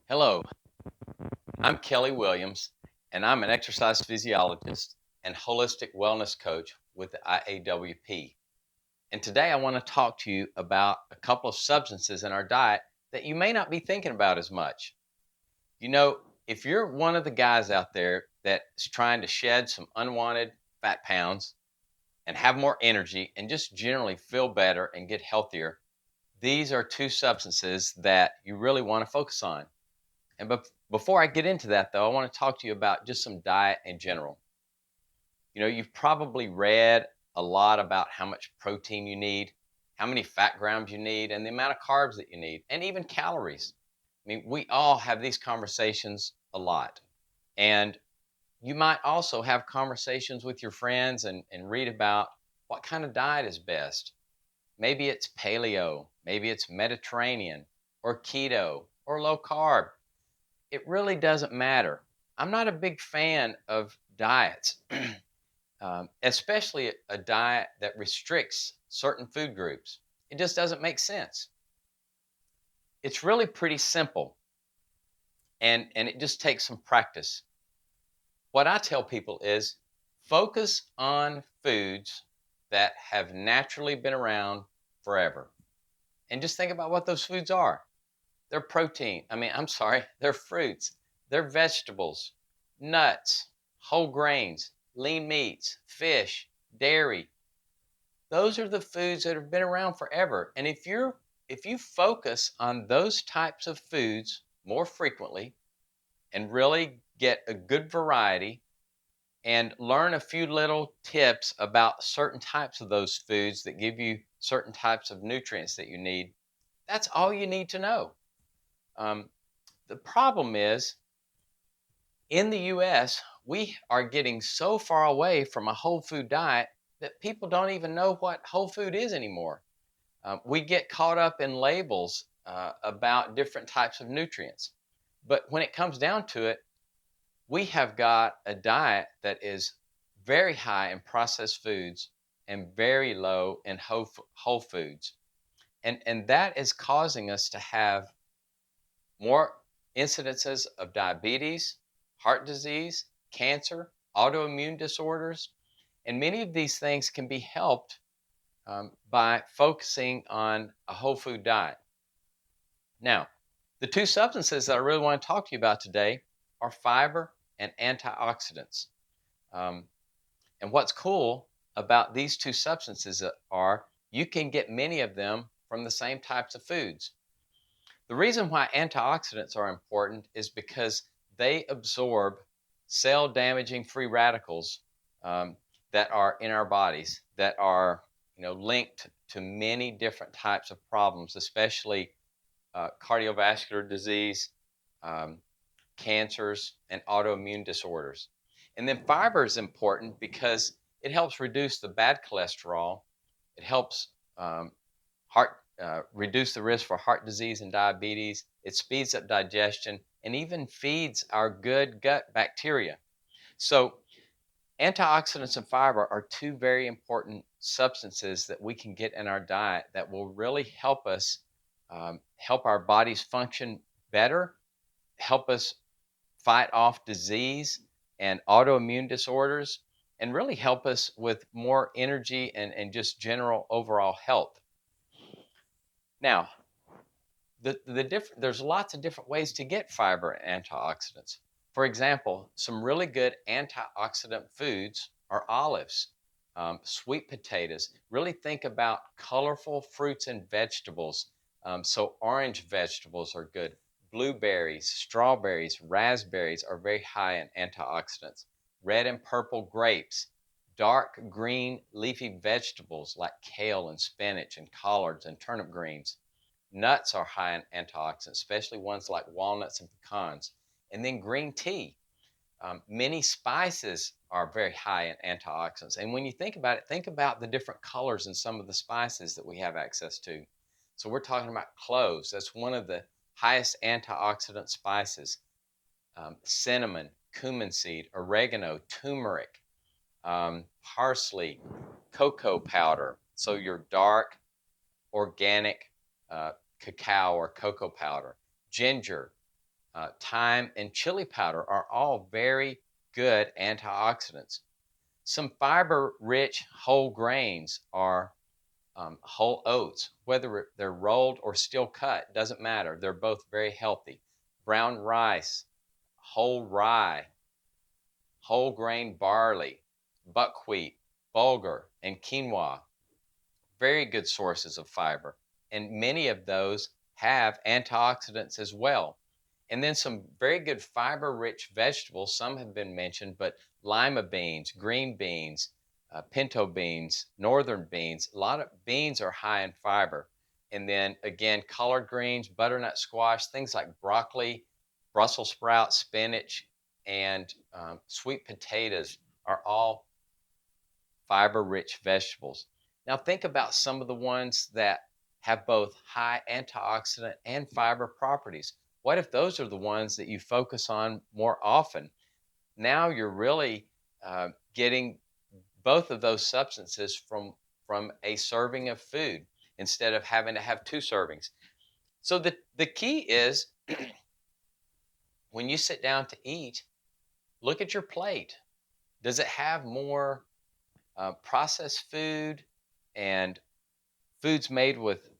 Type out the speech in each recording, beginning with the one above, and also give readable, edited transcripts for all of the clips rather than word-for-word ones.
Hello, I'm Kelly Williams, and I'm an exercise physiologist and holistic wellness coach with the IAWP. And today I want to talk to you about a couple of substances in our diet that you may not be thinking about as much. You know, if you're one of the guys out there that's trying to shed some unwanted fat pounds and have more energy and just generally feel better and get healthier, these are two substances that you really want to focus on. And before I get into that, though, I want to talk to you about just some diet in general. You know, you've probably read a lot about how much protein you need, how many fat grams you need, and the amount of carbs that you need, and even calories. I mean, we all have these conversations a lot. And you might also have conversations with your friends and read about what kind of diet is best. Maybe it's paleo, maybe it's Mediterranean, or keto, or low carb. It really doesn't matter. I'm not a big fan of diets, especially a diet that restricts certain food groups. It just doesn't make sense. It's really pretty simple, and it just takes some practice. What I tell people is focus on foods that have naturally been around forever. And just think about what those foods are. They're protein. I'm sorry, they're fruits, they're vegetables, nuts, whole grains, lean meats, fish, dairy. Those are the foods that have been around forever. And if you focus on those types of foods more frequently and really get a good variety and learn a few little tips about certain types of those foods that give you certain types of nutrients that you need, that's all you need to know. Um, the problem is in the US, we are getting so far away from a whole food diet that people don't even know what whole food is anymore. We get caught up in labels about different types of nutrients. But when it comes down to it, we have got a diet that is very high in processed foods and very low in whole foods. And that is causing us to have more incidences of diabetes, heart disease, cancer, autoimmune disorders, and many of these things can be helped by focusing on a whole food diet. Now, the two substances that I really want to talk to you about today are fiber and antioxidants. Um, and what's cool about these two substances are you can get many of them from the same types of foods. The reason why antioxidants are important is because they absorb cell damaging free radicals um, that are in our bodies that are linked to many different types of problems, especially cardiovascular disease, um, cancers, and autoimmune disorders. And then fiber is important because it helps reduce the bad cholesterol. It helps heart reduce the risk for heart disease and diabetes. It speeds up digestion and even feeds our good gut bacteria. So, antioxidants and fiber are two very important substances that we can get in our diet that will really help us help our bodies function better, help us fight off disease and autoimmune disorders, and really help us with more energy and just general overall health. Now, there's lots of different ways to get fiber and antioxidants. For example, some really good antioxidant foods are olives, sweet potatoes. Really think about colorful fruits and vegetables. So orange vegetables are good. Blueberries, strawberries, raspberries are very high in antioxidants. Red and purple grapes, dark green leafy vegetables like kale and spinach and collards and turnip greens. Nuts are high in antioxidants, especially ones like walnuts and pecans. And then green tea. Many spices are very high in antioxidants. And when you think about it, think about the different colors in some of the spices that we have access to. So we're talking about cloves. That's one of the highest antioxidant spices. Cinnamon, cumin seed, oregano, turmeric, parsley, cocoa powder. So your dark organic cacao or cocoa powder, ginger, thyme, and chili powder are all very good antioxidants. Some fiber rich whole grains are whole oats, whether they're rolled or still cut, doesn't matter. They're both very healthy. Brown rice, whole rye, whole grain barley, buckwheat, bulgur, and quinoa, very good sources of fiber. And many of those have antioxidants as well. And then some very good fiber rich vegetables. Some have been mentioned, but lima beans, green beans, pinto beans, northern beans. A lot of beans are high in fiber. And then again, collard greens, butternut squash, things like broccoli, Brussels sprouts, spinach, and sweet potatoes are all fiber rich vegetables. Now, think about some of the ones that have both high antioxidant and fiber properties. What if those are the ones that you focus on more often? Now you're really getting both of those substances from a serving of food instead of having to have two servings. So the key is when you sit down to eat, look at your plate. Does it have more processed food and foods made with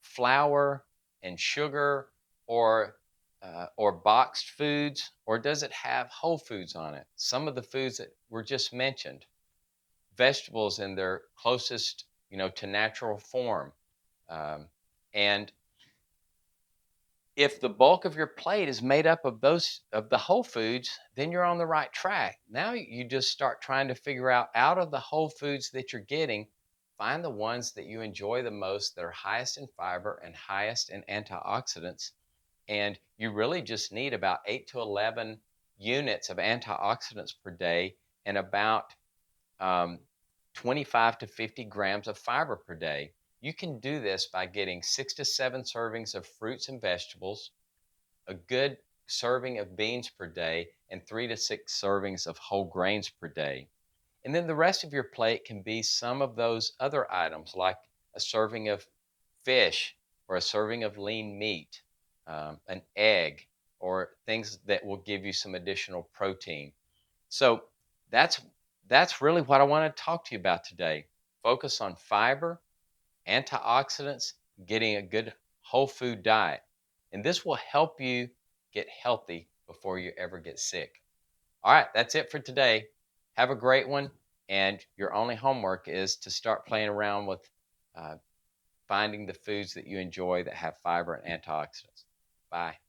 flour and sugar, or boxed foods, or does it have whole foods on it? Some of the foods that were just mentioned, vegetables in their closest, to natural form, and if the bulk of your plate is made up of those of the whole foods, then you're on the right track. Now you just start trying to figure out of the whole foods that you're getting, find the ones that you enjoy the most that are highest in fiber and highest in antioxidants. And you really just need about 8 to 11 units of antioxidants per day and about um, 25 to 50 grams of fiber per day. You can do this by getting 6 to 7 servings of fruits and vegetables, a good serving of beans per day, and 3 to 6 servings of whole grains per day. And then the rest of your plate can be some of those other items, like a serving of fish or a serving of lean meat, an egg, or things that will give you some additional protein. So that's that's really what I want to talk to you about today. Focus on fiber, antioxidants, getting a good whole food diet. And this will help you get healthy before you ever get sick. All right, that's it for today. Have a great one. And your only homework is to start playing around with uh, finding the foods that you enjoy that have fiber and antioxidants. Bye.